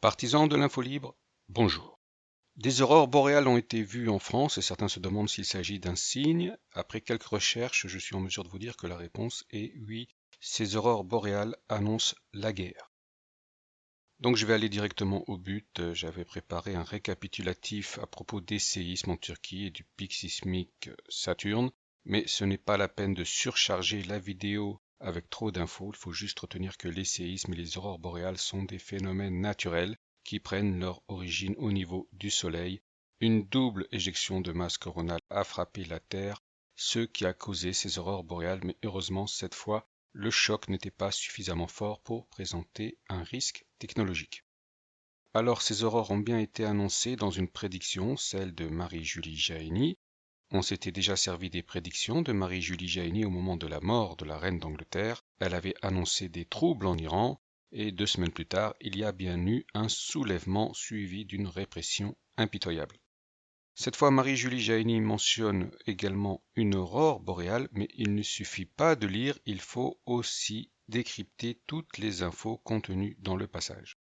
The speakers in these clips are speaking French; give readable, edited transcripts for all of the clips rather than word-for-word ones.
Partisans de l'info libre, bonjour. Des aurores boréales ont été vues en France et certains se demandent s'il s'agit d'un signe. Après quelques recherches, je suis en mesure de vous dire que la réponse est oui, ces aurores boréales annoncent la guerre. Donc je vais aller directement au but. J'avais préparé un récapitulatif à propos des séismes en Turquie et du pic sismique Saturne, mais ce n'est pas la peine de surcharger la vidéo avec trop d'infos. Il faut juste retenir que les séismes et les aurores boréales sont des phénomènes naturels qui prennent leur origine au niveau du Soleil. Une double éjection de masse coronale a frappé la Terre, ce qui a causé ces aurores boréales, mais heureusement cette fois, le choc n'était pas suffisamment fort pour présenter un risque technologique. Alors ces aurores ont bien été annoncées dans une prédiction, celle de Marie-Julie Jahenny. On s'était déjà servi des prédictions de Marie-Julie Jahenny au moment de la mort de la reine d'Angleterre. Elle avait annoncé des troubles en Iran, et 2 semaines plus tard, il y a bien eu un soulèvement suivi d'une répression impitoyable. Cette fois, Marie-Julie Jahenny mentionne également une aurore boréale, mais il ne suffit pas de lire, il faut aussi décrypter toutes les infos contenues dans le passage.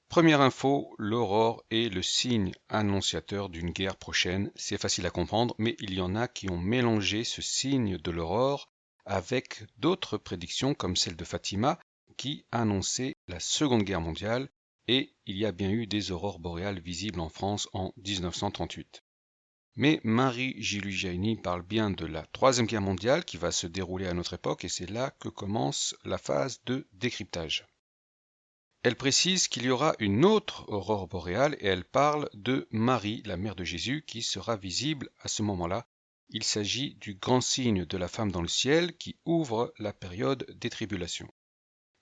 Première info, l'aurore est le signe annonciateur d'une guerre prochaine. C'est facile à comprendre, mais il y en a qui ont mélangé ce signe de l'aurore avec d'autres prédictions comme celle de Fatima qui annonçait la Seconde Guerre mondiale, et il y a bien eu des aurores boréales visibles en France en 1938. Mais Marie-Julie Jahenny parle bien de la Troisième Guerre mondiale qui va se dérouler à notre époque et c'est là que commence la phase de décryptage. Elle précise qu'il y aura une autre aurore boréale et elle parle de Marie, la mère de Jésus, qui sera visible à ce moment-là. Il s'agit du grand signe de la femme dans le ciel qui ouvre la période des tribulations.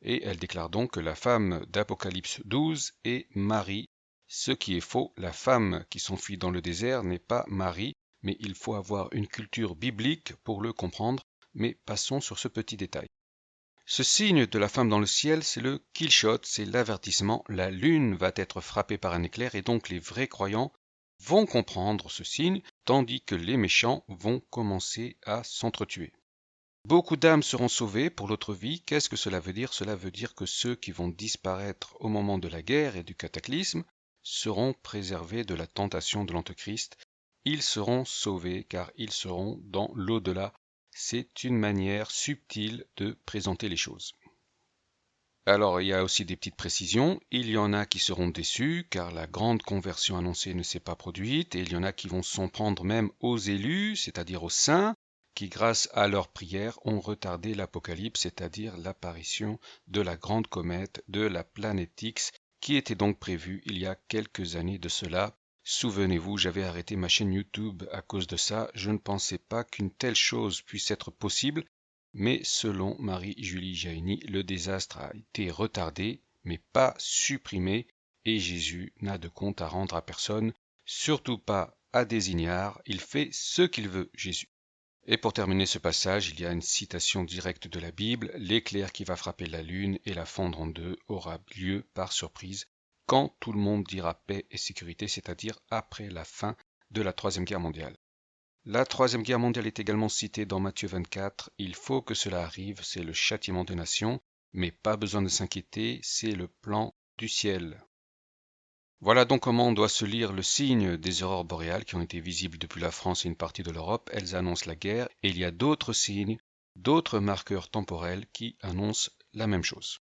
Et elle déclare donc que la femme d'Apocalypse 12 est Marie. Ce qui est faux, la femme qui s'enfuit dans le désert n'est pas Marie, mais il faut avoir une culture biblique pour le comprendre, mais passons sur ce petit détail. Ce signe de la femme dans le ciel, c'est le kill shot, c'est l'avertissement, la lune va être frappée par un éclair et donc les vrais croyants vont comprendre ce signe, tandis que les méchants vont commencer à s'entretuer. Beaucoup d'âmes seront sauvées pour l'autre vie. Qu'est-ce que cela veut dire? Cela veut dire que ceux qui vont disparaître au moment de la guerre et du cataclysme seront préservés de la tentation de l'Antéchrist. Ils seront sauvés car ils seront dans l'au-delà. C'est une manière subtile de présenter les choses. Alors, il y a aussi des petites précisions. Il y en a qui seront déçus car la grande conversion annoncée ne s'est pas produite et il y en a qui vont s'en prendre même aux élus, c'est-à-dire aux saints, qui, grâce à leurs prières, ont retardé l'Apocalypse, c'est-à-dire l'apparition de la grande comète de la planète X, qui était donc prévue il y a quelques années de cela. Souvenez-vous, j'avais arrêté ma chaîne YouTube à cause de ça. Je ne pensais pas qu'une telle chose puisse être possible, mais selon Marie-Julie Jahenny, le désastre a été retardé, mais pas supprimé, et Jésus n'a de compte à rendre à personne, surtout pas à des ignares. Il fait ce qu'il veut, Jésus. Et pour terminer ce passage, il y a une citation directe de la Bible. L'éclair qui va frapper la lune et la fendre en deux aura lieu par surprise quand tout le monde dira paix et sécurité, c'est-à-dire après la fin de la Troisième Guerre mondiale. La Troisième Guerre mondiale est également citée dans Matthieu 24. Il faut que cela arrive, c'est le châtiment des nations, mais pas besoin de s'inquiéter, c'est le plan du ciel. Voilà donc comment on doit se lire le signe des aurores boréales qui ont été visibles depuis la France et une partie de l'Europe. Elles annoncent la guerre et il y a d'autres signes, d'autres marqueurs temporels qui annoncent la même chose.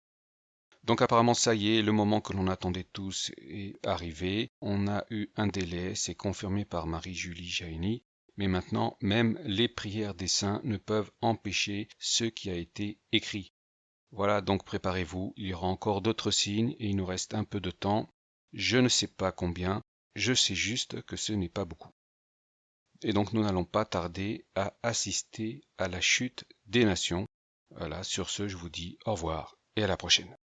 Donc apparemment ça y est, le moment que l'on attendait tous est arrivé. On a eu un délai, c'est confirmé par Marie-Julie Jahenny. Mais maintenant, même les prières des saints ne peuvent empêcher ce qui a été écrit. Voilà, donc préparez-vous, il y aura encore d'autres signes et il nous reste un peu de temps. Je ne sais pas combien, je sais juste que ce n'est pas beaucoup. Et donc nous n'allons pas tarder à assister à la chute des nations. Voilà, sur ce, je vous dis au revoir et à la prochaine.